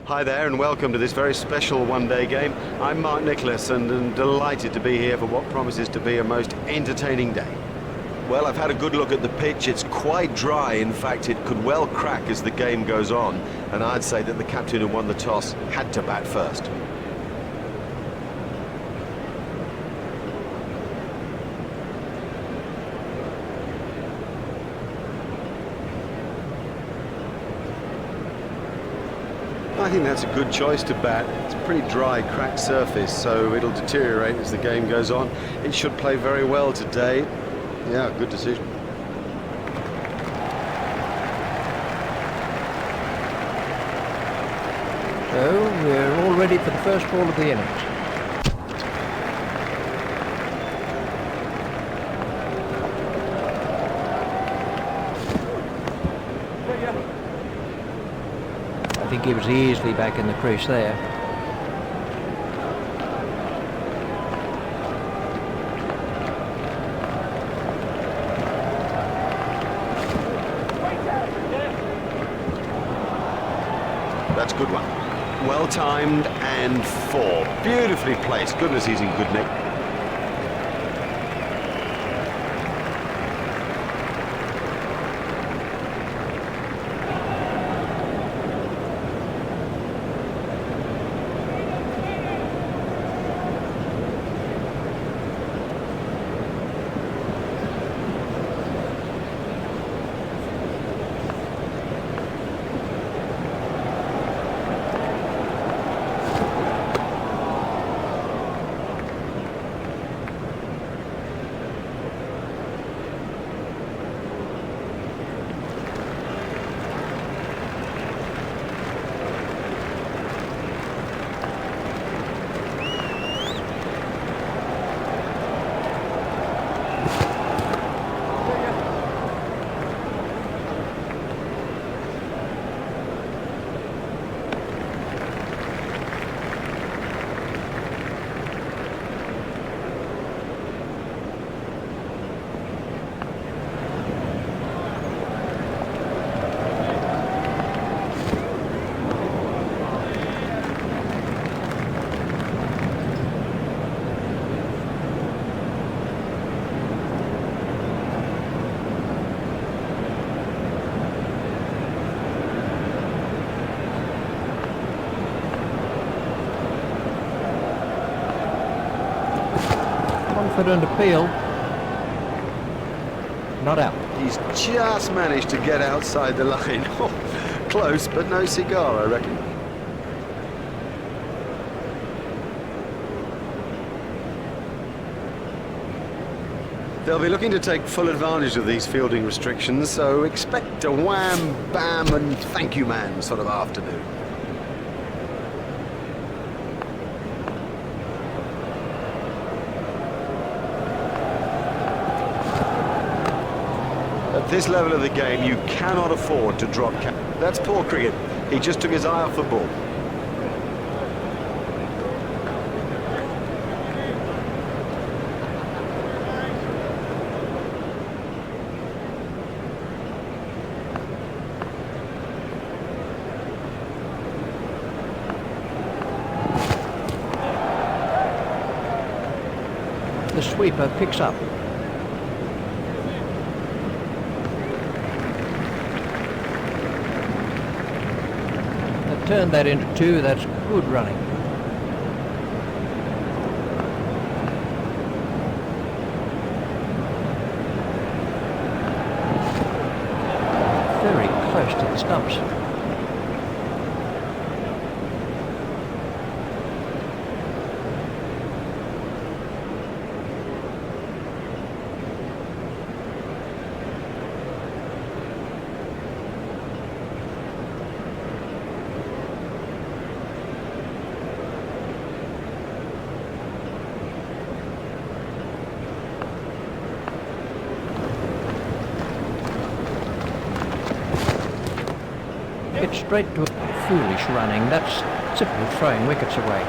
Hi there and welcome to this very special one-day game. I'm Mark Nicholas and am delighted to be here for what promises to be a most entertaining day. Well, I've had a good look at the pitch. It's quite dry. In fact, it could well crack as the game goes on. And I'd say that the captain who won the toss had to bat first. I think that's a good choice to bat. It's a pretty dry, cracked surface, so it'll deteriorate as the game goes on. It should play very well today. Yeah, good decision. So we're all ready for the first ball of the innings. I think he was easily back in the crease there. That's a good one. Well timed and four. Beautifully placed. Goodness, he's in good nick. Confident appeal. Not out. He's just managed to get outside the line. Close, but no cigar, I reckon. They'll be looking to take full advantage of these fielding restrictions, so expect a wham, bam, and thank you, man sort of afternoon. At this level of the game, you cannot afford to drop cap. That's poor cricket. He just took his eye off the ball. The sweeper picks up. Turn that into two. That's good running. Very close to the stumps. Get straight to foolish running. That's simply throwing wickets away.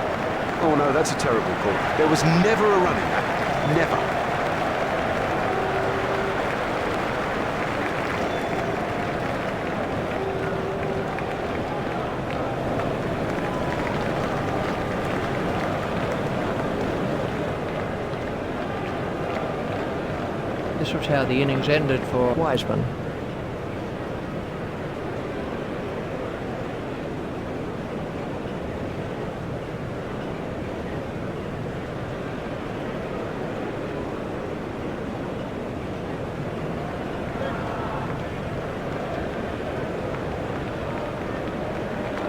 Oh no, that's a terrible call. There was never a run in that. Never. This was how the innings ended for Wiseman.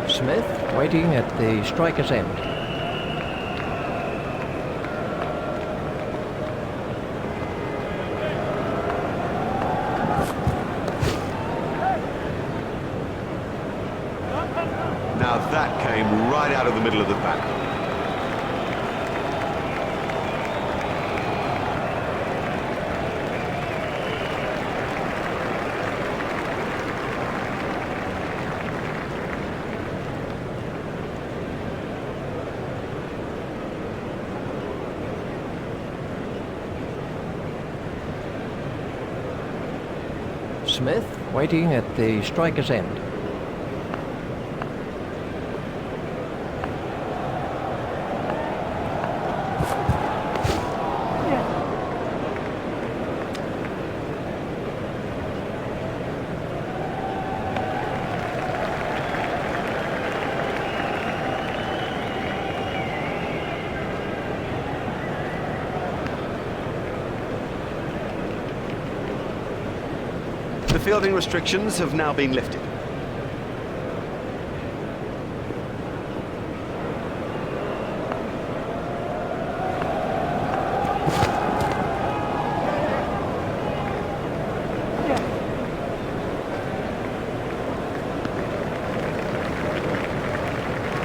Smith waiting at the striker's end. Now that came right out of the middle of the bat. Smith waiting at the striker's end. The fielding restrictions have now been lifted.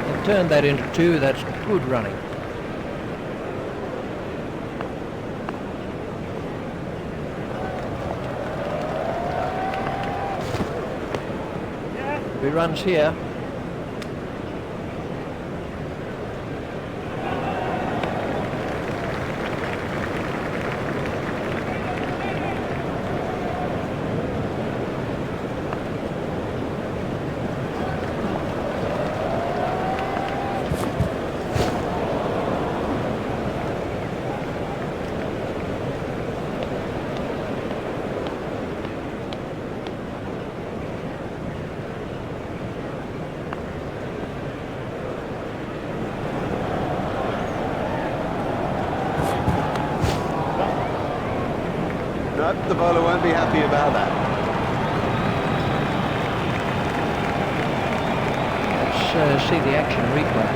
They've turned that into 2, that's good running. He runs here. Nope, the bowler won't be happy about that. Let's see the action replay.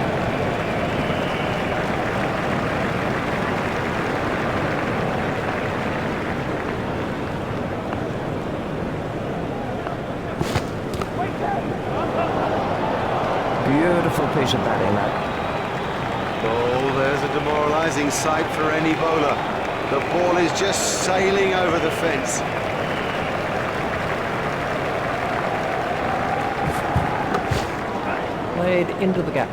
Beautiful piece of batting, that. Oh, there's a demoralising sight for any bowler. The ball is just sailing over the fence. Played into the gap.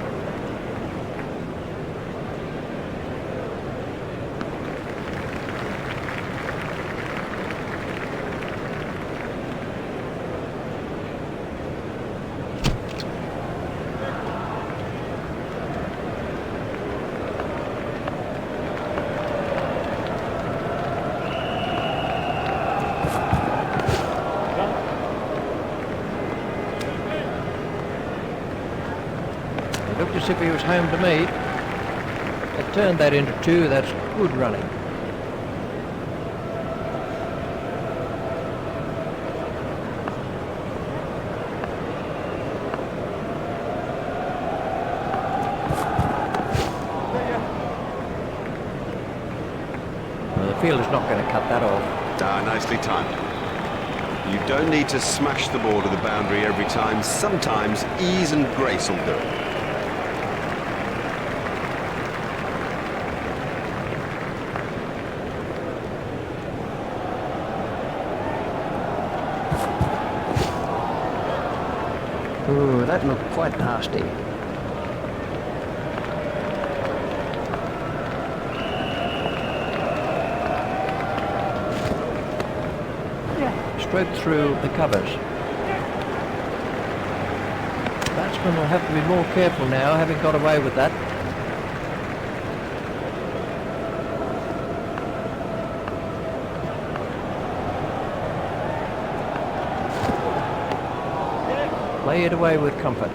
Looked as if he was home to me. They turned that into 2, that's good running. Well, the fielder's not going to cut that off. Ah, nicely timed. You don't need to smash the ball to the boundary every time. Sometimes ease and grace will do it. Ooh, that looked quite nasty. Straight through the covers. Batsman will have to be more careful now, having got away with that. Play it away with comfort.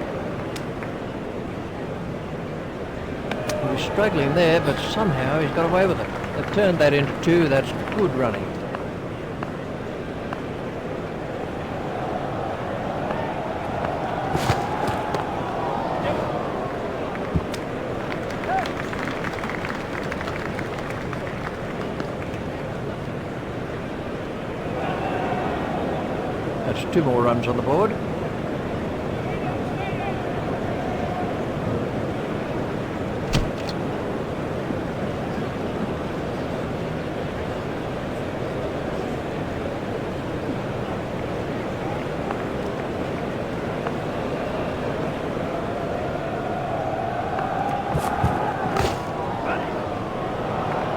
He was struggling there, but somehow he's got away with it. They've turned that into 2. That's good running. That's 2 more runs on the board.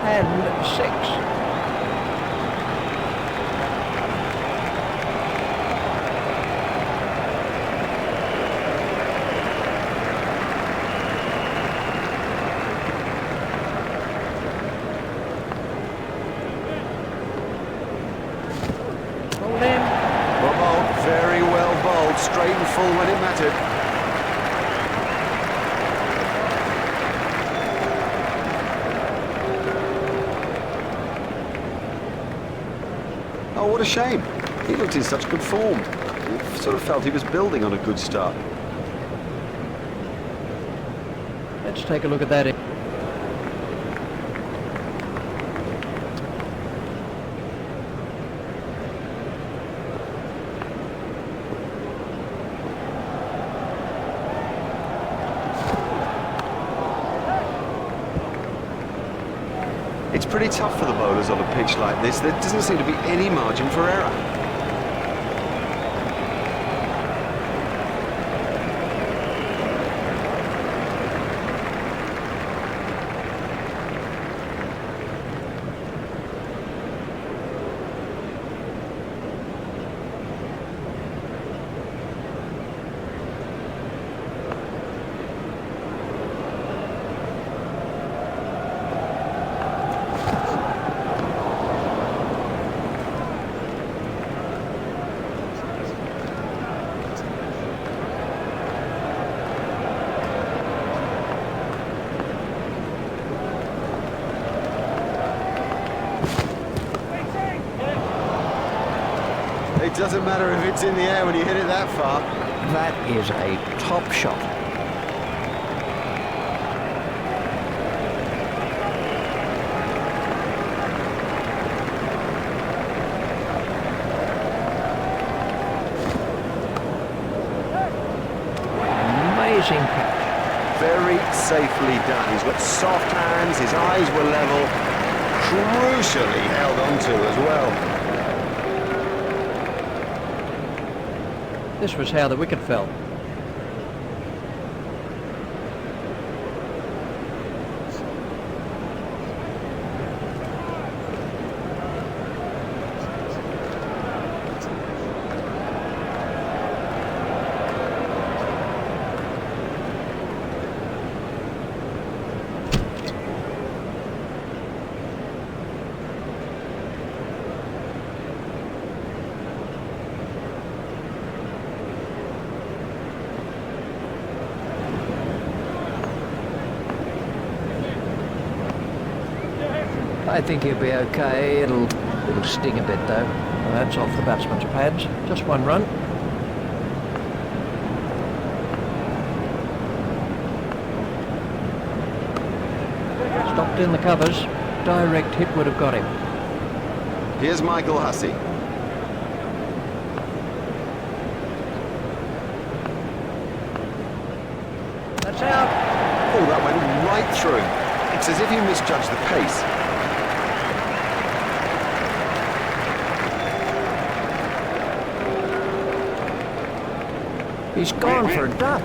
And 6. Well bowled, very well bowled, straight and full when it mattered. Oh, what a shame. He looked in such good form. I sort of felt he was building on a good start. Let's take a look at that. It's pretty tough for the bowlers on a pitch like this. There doesn't seem to be any margin for error. It doesn't matter if it's in the air when you hit it that far. That is a top shot. Amazing catch. Very safely done. He's got soft hands, his eyes were level, crucially held onto as well. This was how the wicket fell. I think he'll be okay. It'll sting a bit though. Well, that's off the batsman's pads. Just 1 run. Stopped in the covers. Direct hit would have got him. Here's Michael Hussey. That's out. Oh, that went right through him. It's as if he misjudged the pace. He's gone for a duck.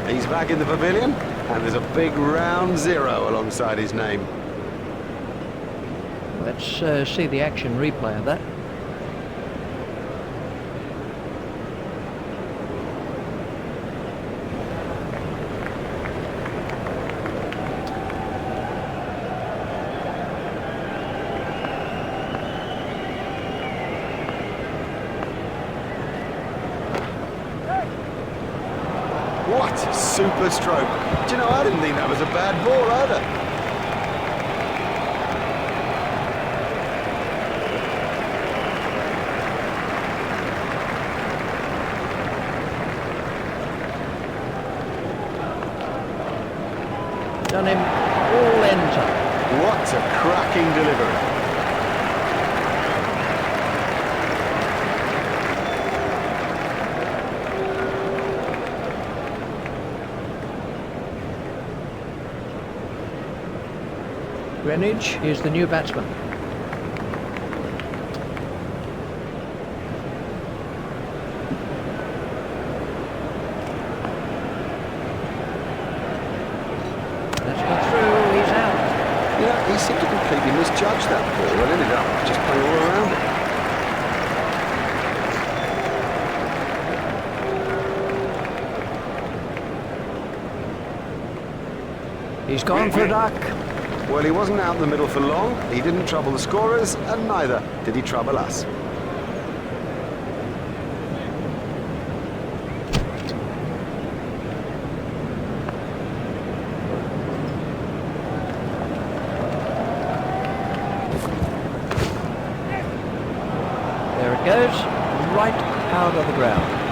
He's back in the pavilion, and there's a big round 0 alongside his name. Let's see the action replay of that. What a super stroke. Do you know, I didn't think that was a bad ball either. Done him all enter. What a cracking delivery. Greenwich is the new batsman. That's gone through, he's out. Yeah, he seemed to completely misjudge that ball and ended up just playing all around it. He's gone for a duck. Well, he wasn't out in the middle for long, he didn't trouble the scorers, and neither did he trouble us. There it goes, right out of the ground.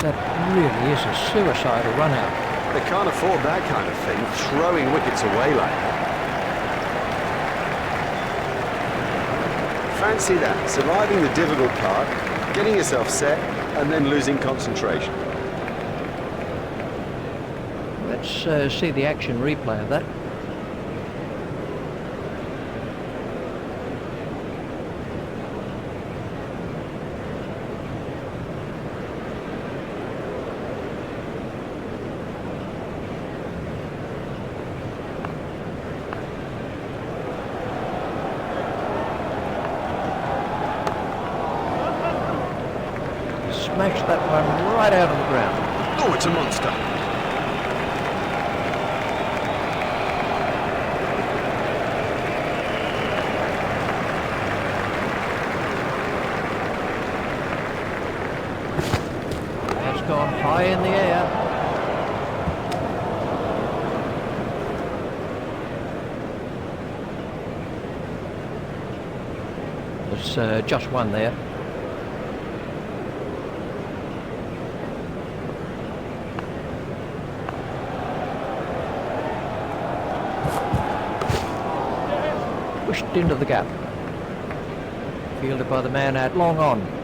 That really is a suicidal run out. They can't afford that kind of thing, throwing wickets away like that. Fancy that, surviving the difficult part, getting yourself set, and then losing concentration. Let's see the action replay of that. Smashed that one right out of the ground. Oh, it's a monster. That's gone high in the air. There's just one there. Pushed into the gap. Fielded by the man out long on.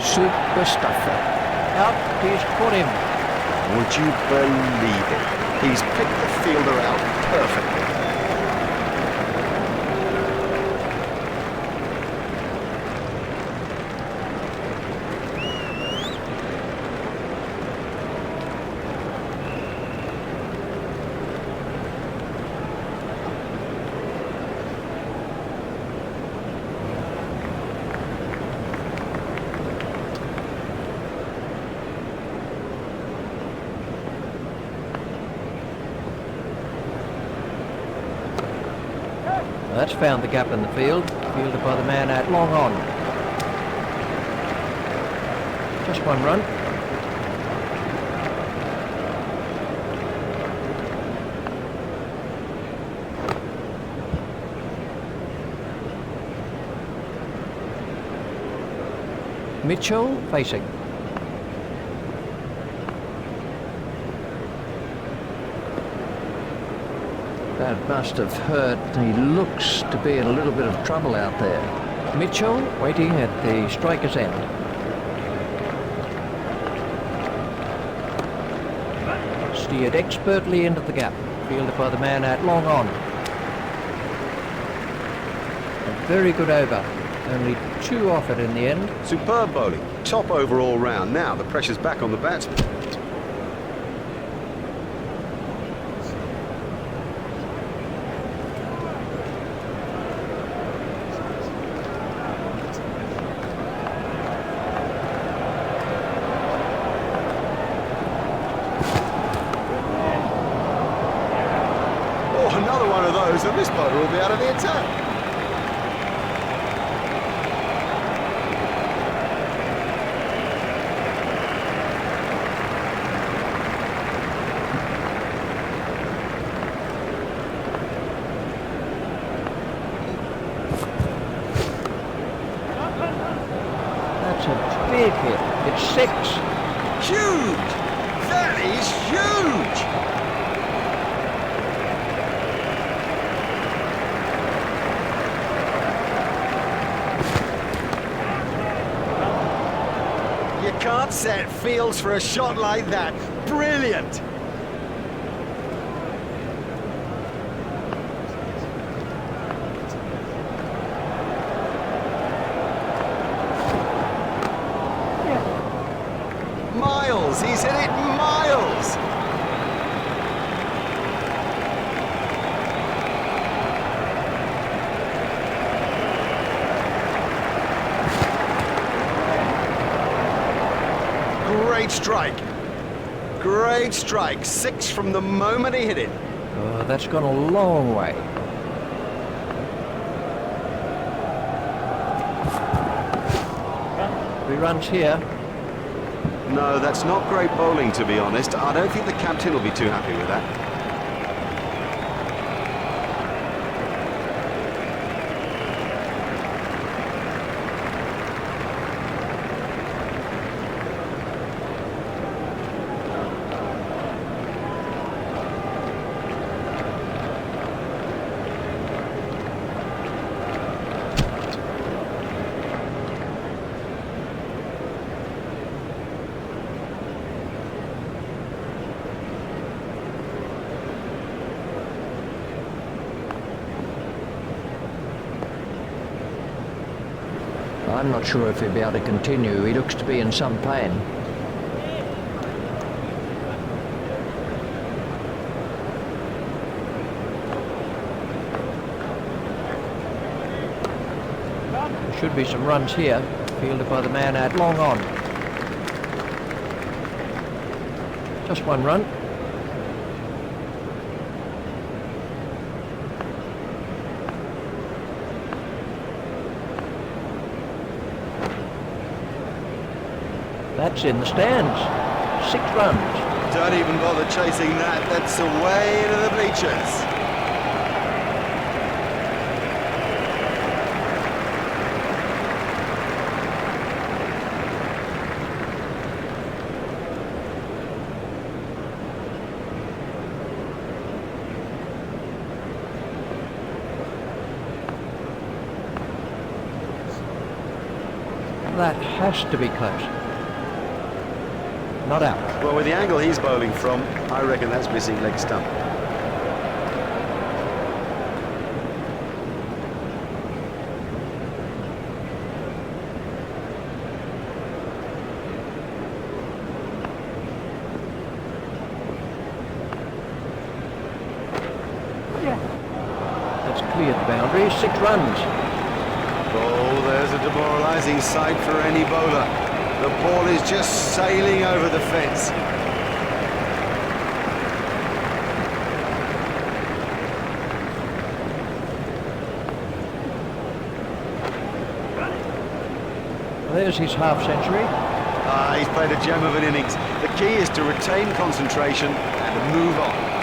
Super stuff. Out, he's caught him. Would you believe it? He's picked the fielder out perfectly. That's found the gap in the field, fielded by the man out long on. Just one run. Mitchell facing. That must have hurt. He looks to be in a little bit of trouble out there. Mitchell waiting at the striker's end. Steered expertly into the gap. Fielded by the man out long on. A very good over. Only 2 off it in the end. Superb bowling. Top overall round. Now the pressure's back on the batsman. Another one of those, and this bowler will be out of the attack. That's a big hit. It's 6. Huge! That is huge! Can't set fields for a shot like that. Brilliant! Miles! He's hit it miles! Great strike. Great strike. 6 from the moment he hit it. Oh, that's gone a long way. Three runs here. No, that's not great bowling, to be honest. I don't think the captain will be too happy with that. I'm not sure if he'll be able to continue. He looks to be in some pain. There should be some runs here. Fielded by the man out long on. Just one run. That's in the stands. 6 runs. Don't even bother chasing that. That's away to the bleachers. That has to be close. Not out. Well, with the angle he's bowling from, I reckon that's missing leg stump. That's cleared the boundary. 6 runs. Oh, there's a demoralising sight for any bowler. The ball is just sailing over the fence. There's his half century. He's played a gem of an innings. The key is to retain concentration and move on.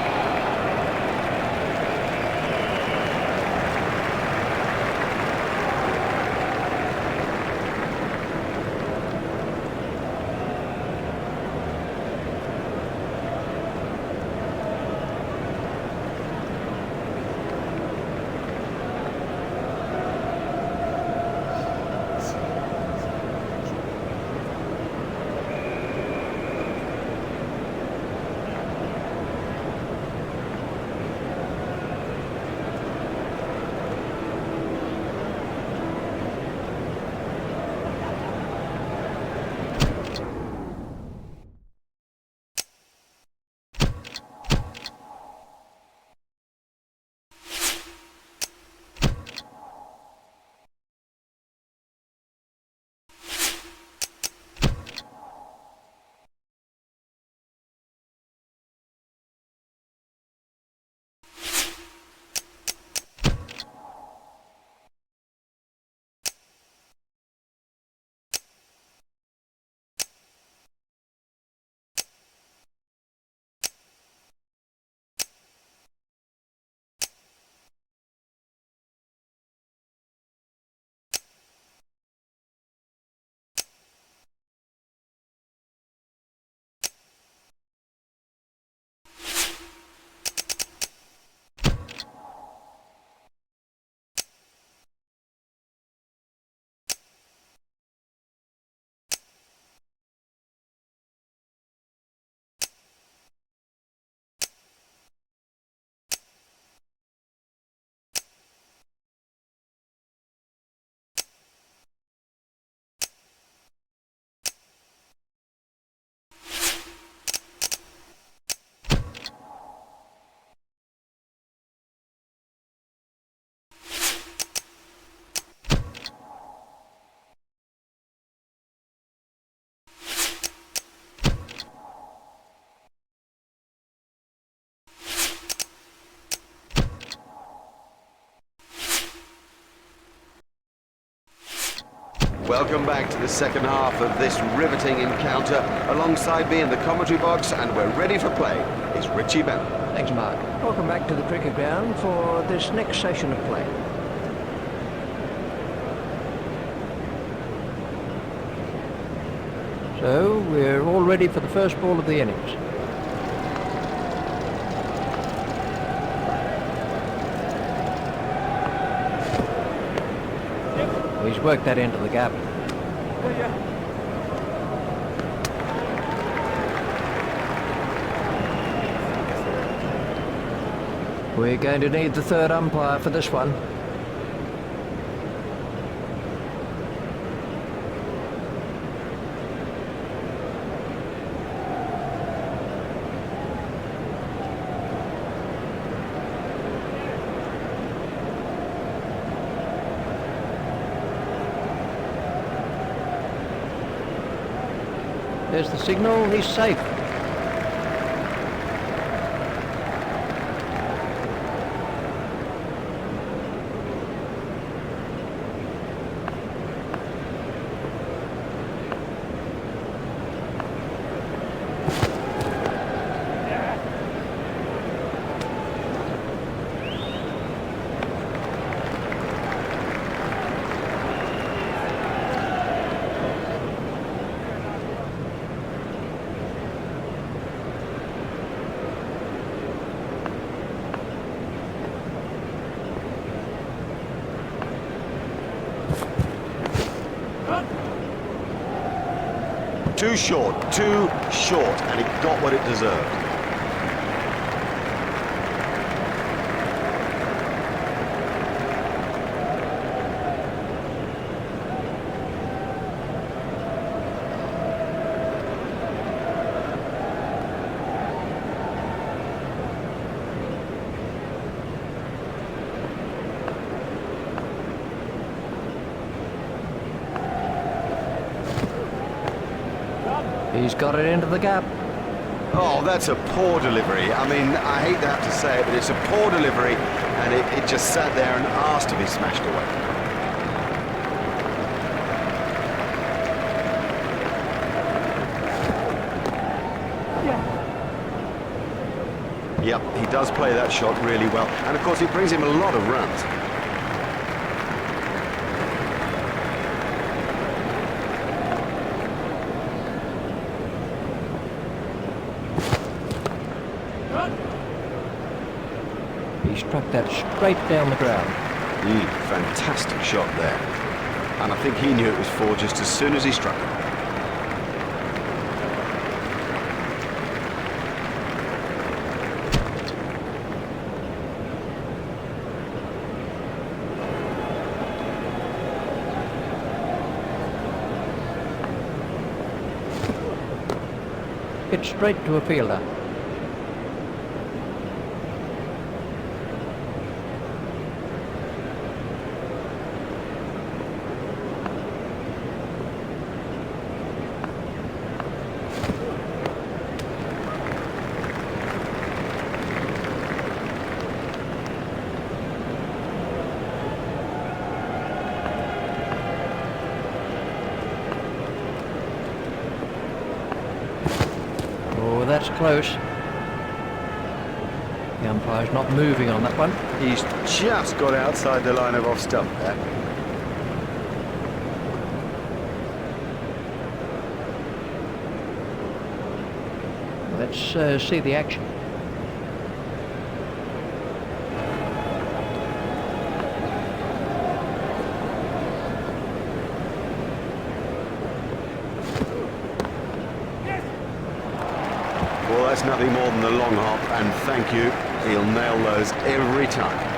Welcome back to the second half of this riveting encounter. Alongside me in the commentary box, and we're ready for play, is Richie Bennett. Thanks, Mark. Welcome back to the cricket ground for this next session of play. So, we're all ready for the first ball of the innings. He's worked that into the gap. We're going to need the third umpire for this one. There's the signal, he's safe. Too short, and it got what it deserved. He's got it into the gap. Oh, that's a poor delivery. I mean, I hate to have to say it, but it's a poor delivery, and it just sat there and asked to be smashed away. Yep, he does play that shot really well, and of course it brings him a lot of runs. He struck that straight down the ground. Fantastic shot there. And I think he knew it was four just as soon as he struck it. Hit straight to a fielder. Oh, that's close. The umpire's not moving on that one. He's just got outside the line of off stump there. Let's see the action. Well, that's nothing more than the long hop, and thank you. He'll nail those every time.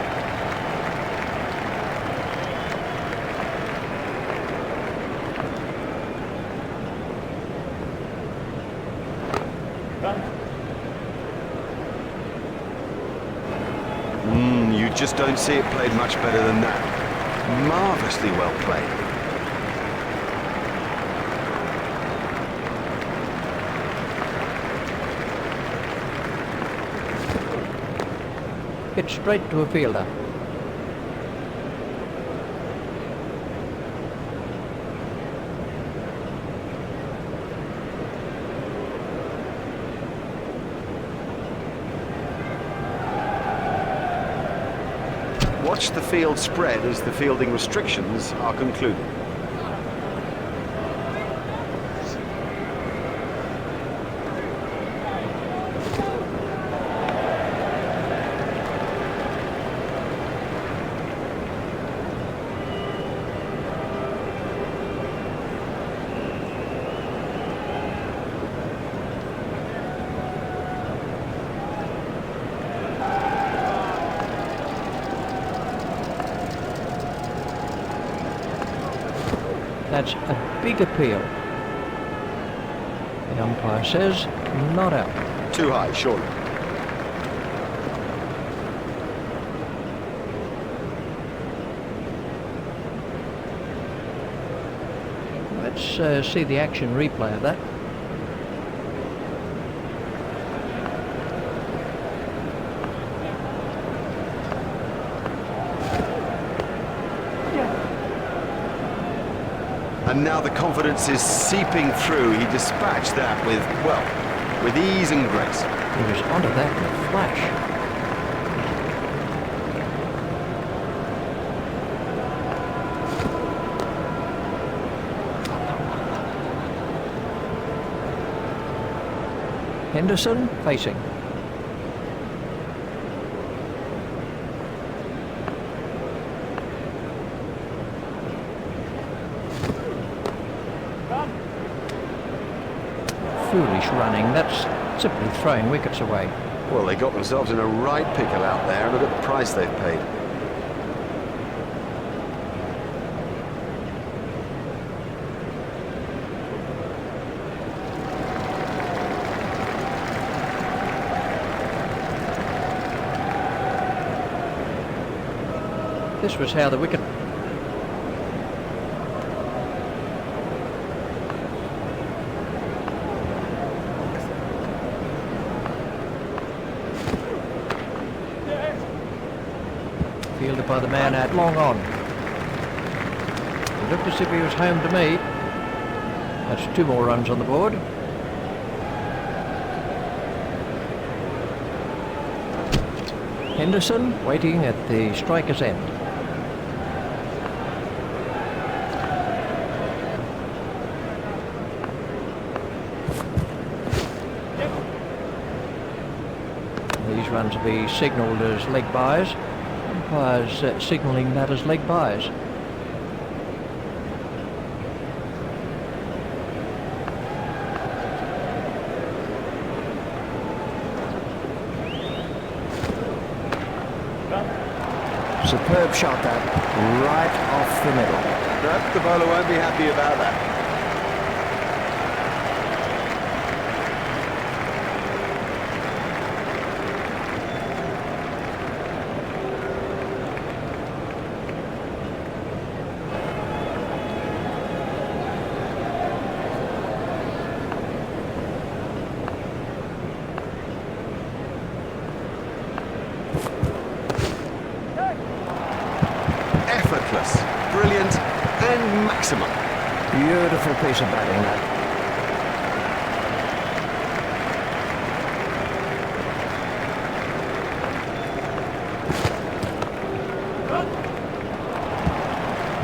You just don't see it played much better than that. Marvellously well played. Hit straight to a fielder. Watch the field spread as the fielding restrictions are concluded. That's a big appeal. The umpire says not out. Too high, surely. Let's see the action replay of that. And now the confidence is seeping through. He dispatched that with, well, with ease and grace. He was onto that in a flash. Henderson facing. foolish running. That's simply throwing wickets away. Well, they got themselves in a right pickle out there, and look at the price they've paid. This was how the wicket... Fielded by the man out long on. He looked as if he was home to me. That's 2 more runs on the board. Henderson waiting at the striker's end. These runs will be signalled as leg byes. Umpires signalling that as leg byes. Superb shot that, right off the middle. No, the bowler won't be happy about that. Effortless, brilliant, and maximum. Beautiful piece of batting that.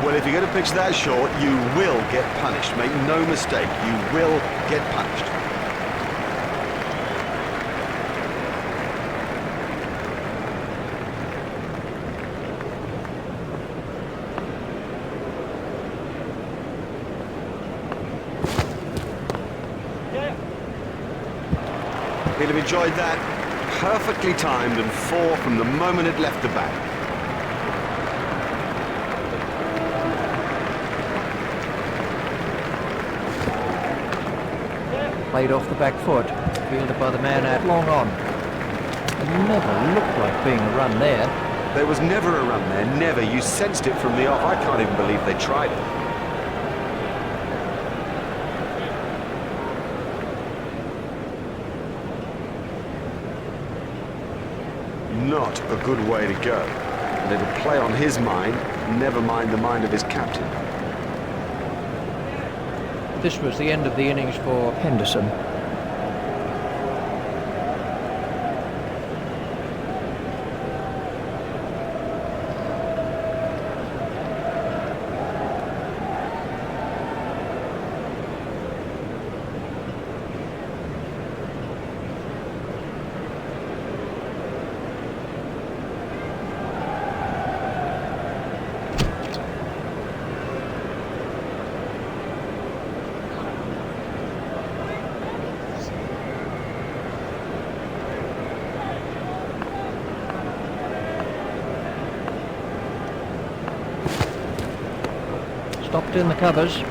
Well, if you're going to pitch that short, you will get punished. Make no mistake, you will get punished. He'll have enjoyed that. Perfectly timed and 4 from the moment it left the bat. Played off the back foot, fielded by the man out long on. It never looked like being a run there. There was never a run there, never. You sensed it from the off. I can't even believe they tried it. Not a good way to go. And it'll play on his mind, never mind the mind of his captain. This was the end of the innings for Henderson. Stopped in the covers.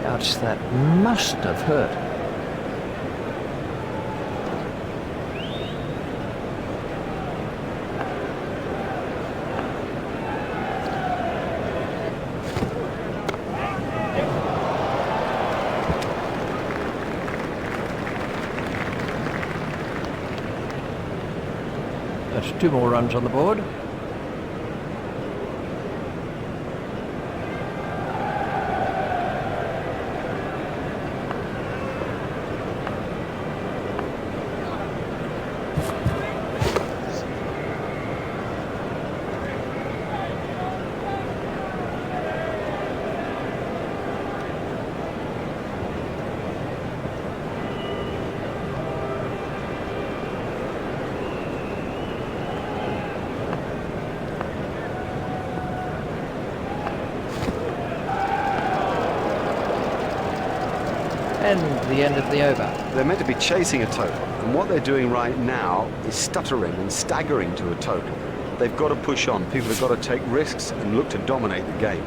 Ouch, that must have hurt. That's 2 more runs on the board. And the end of the over. They're meant to be chasing a total, and what they're doing right now is stuttering and staggering to a total. They've got to push on. People have got to take risks and look to dominate the game.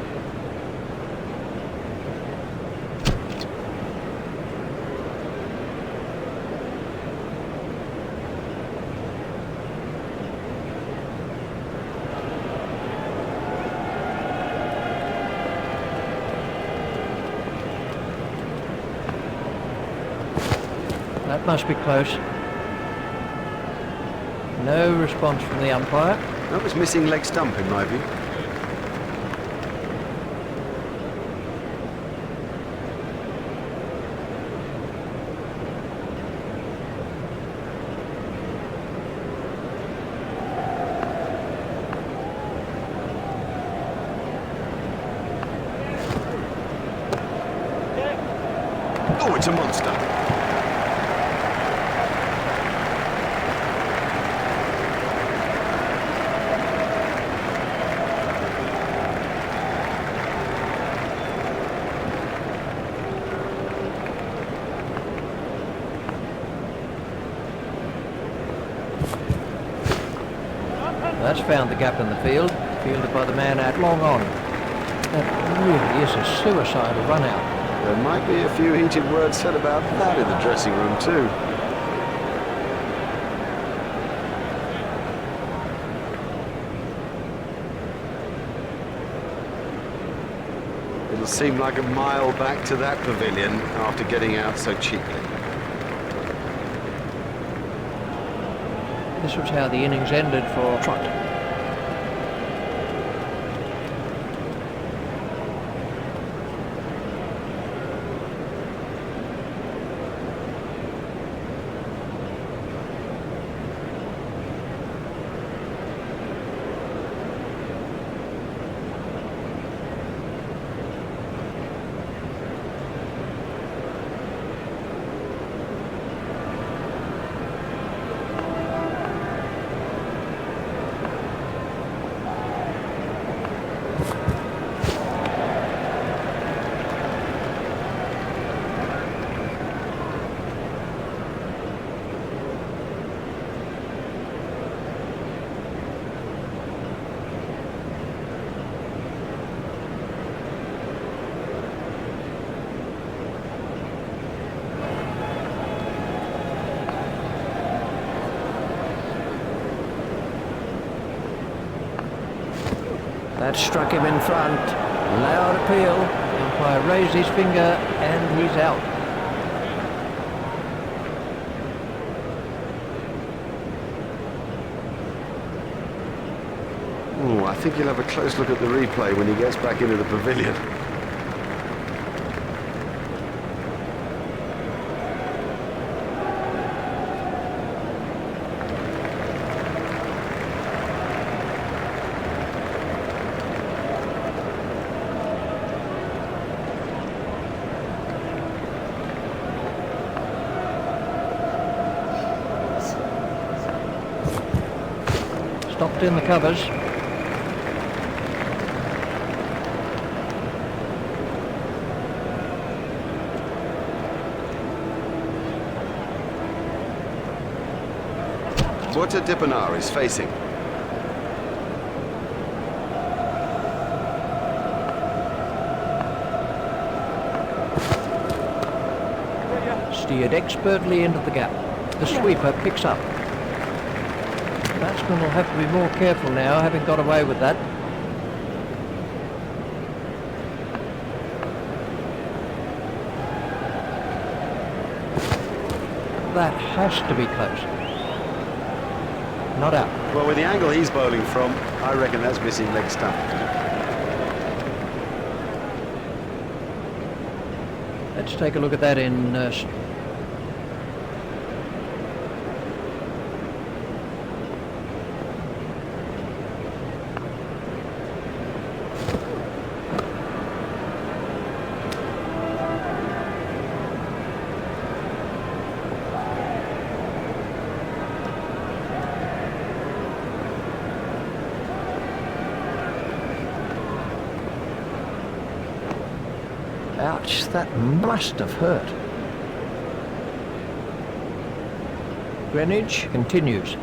That must be close. No response from the umpire. That was missing leg stump in my view. Oh, it's a monster. That's found the gap in the field, fielded by the man out long on. That really is a suicidal run out. There might be a few heated words said about that in the dressing room too. It'll seem like a mile back to that pavilion after getting out so cheaply. This was how the innings ended for Trot. That struck him in front. Loud appeal. The umpire raised his finger and he's out. Oh, I think he'll have a close look at the replay when he gets back into the pavilion. Stopped in the covers. What a Dippenar is facing. Steered expertly into the gap. The sweeper picks up. The batsman will have to be more careful now, having got away with that. That has to be close. Not out. Well, with the angle he's bowling from, I reckon that's missing leg stump. Let's take a look at that in ouch, that must have hurt. Greenwich continues.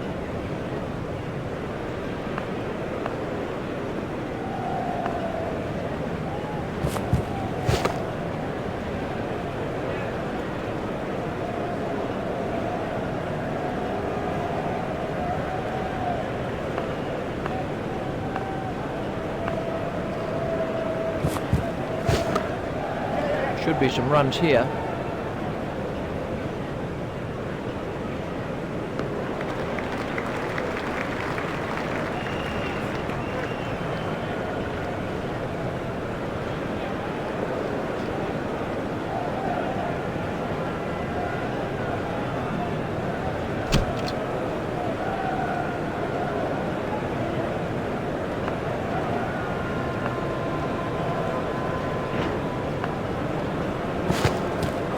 Should be some runs here.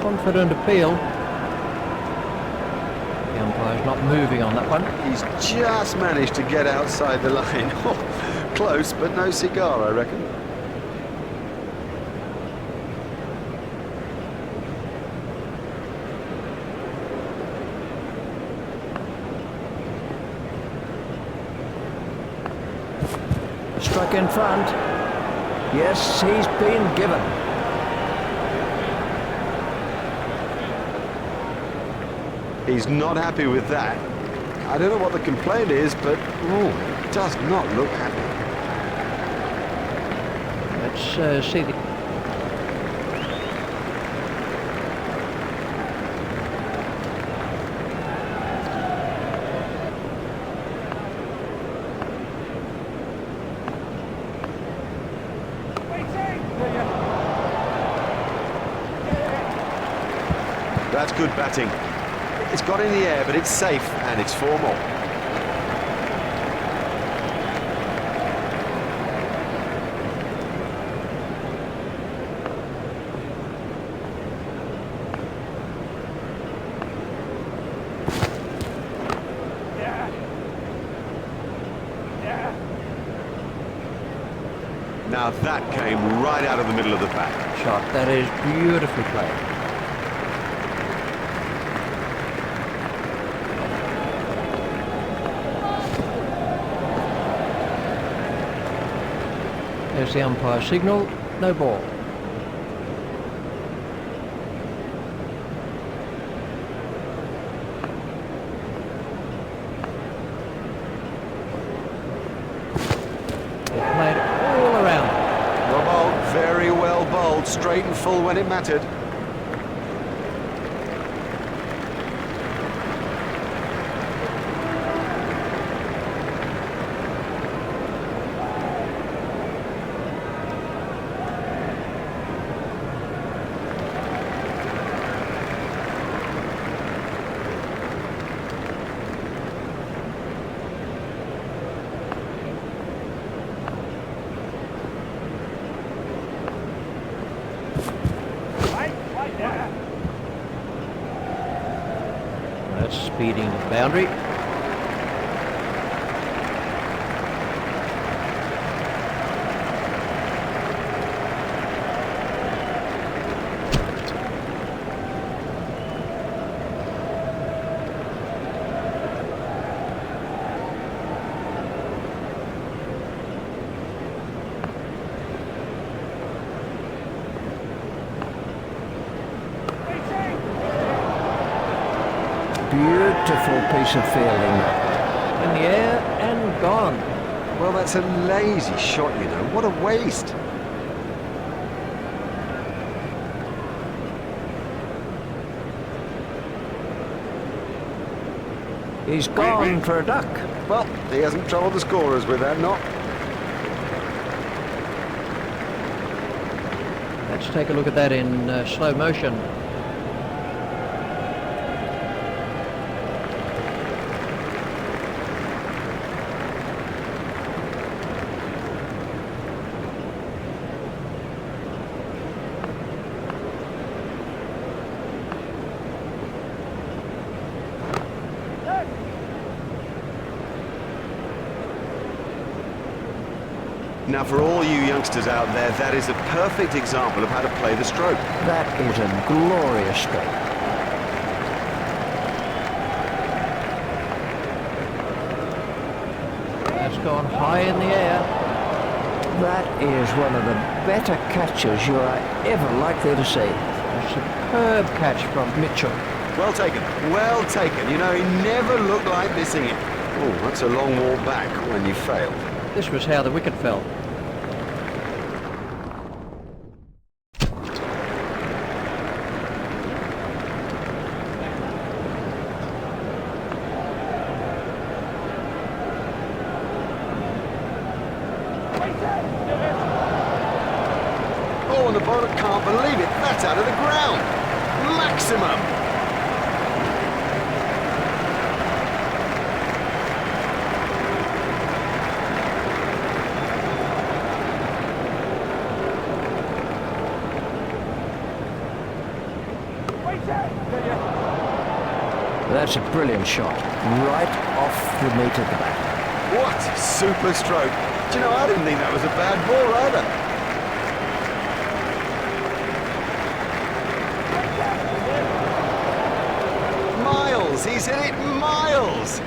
Confident appeal. The umpire's not moving on that one. He's just managed to get outside the line. Oh, close, but no cigar, I reckon. Struck in front. Yes, he's been given. He's not happy with that. I don't know what the complaint is, but it does not look happy. Let's see the... That's good batting. It's got in the air, but it's safe, and it's 4 more. Now that came right out of the middle of the bat. Shot. That is beautifully played. There's the umpire signal, no ball. They played all around. Well bowled, very well bowled, straight and full when it mattered. That's speeding the boundary. Beautiful piece of fielding. In the air and gone. Well, that's a lazy shot, you know. What a waste. He's gone for a duck. Well, he hasn't troubled the scorers with that, not. Let's take a look at that in slow motion. Now, for all you youngsters out there, that is a perfect example of how to play the stroke. That is a glorious stroke. gone high in the air. That is one of the better catches you are ever likely to see. A superb catch from Mitchell. Well taken, well taken. You know, he never looked like missing it. Oh, that's a long walk back when you failed. This was how the wicket fell. Oh, and the bowler can't believe it. That's out of the ground. Maximum. That's a brilliant shot. Right off the meat of the bat. What a super stroke. Do you know, I didn't think that was a bad ball either. Miles, he's hit it miles.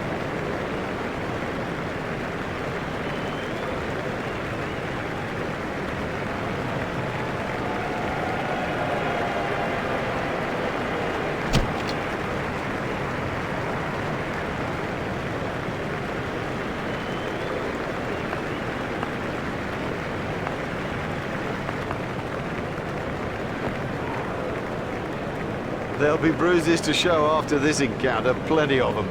There'll be bruises to show after this encounter, plenty of them.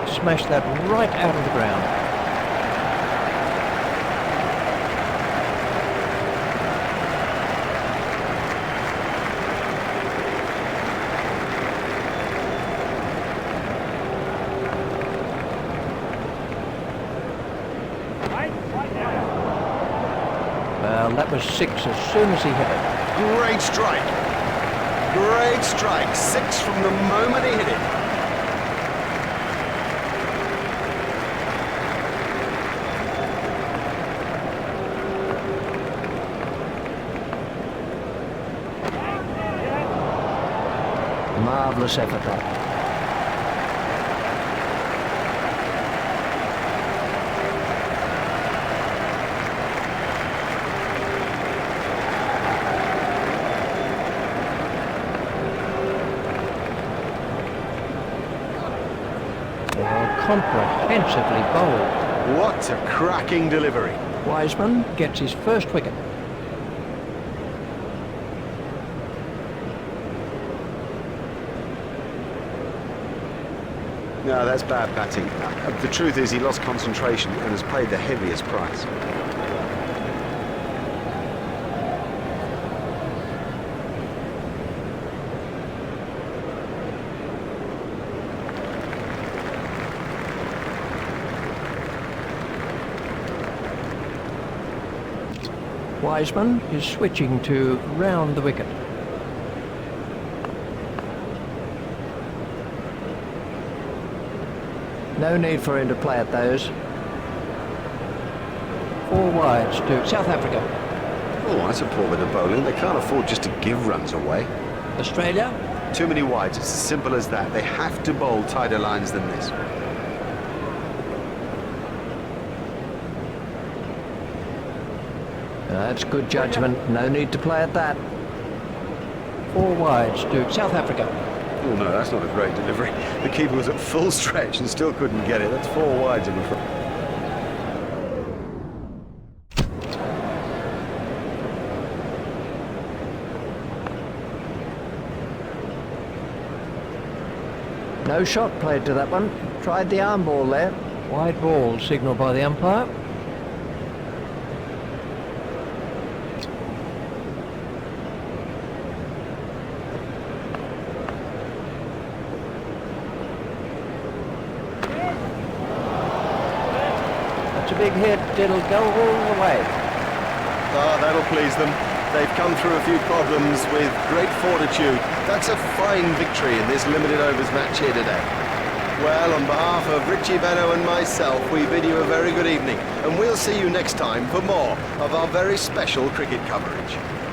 Smashed that right out of the ground. Well, that was 6 as soon as he hit it. Great strike. Great strike. 6 from the moment he hit it. Marvellous effort that. Comprehensively bowled. What a cracking delivery. Wiseman gets his first wicket. No, that's bad batting. The truth is he lost concentration and has paid the heaviest price. Wiseman is switching to round the wicket. No need for him to play at those. 4 wides to South Africa. Oh, that's a poor bit of bowling. They can't afford just to give runs away. Australia. Too many wides. It's as simple as that. They have to bowl tighter lines than this. That's good judgment. No need to play at that. 4 wides to South Africa. Oh no, that's not a great delivery. The keeper was at full stretch and still couldn't get it. That's 4 wides, I'm afraid. No shot played to that one. Tried the arm ball there. Wide ball signalled by the umpire. That's a big hit. It'll go all the way. Ah, that'll please them. They've come through a few problems with great fortitude. That's a fine victory in this limited overs match here today. Well, on behalf of Richie Benno and myself, we bid you a very good evening, and we'll see you next time for more of our very special cricket coverage.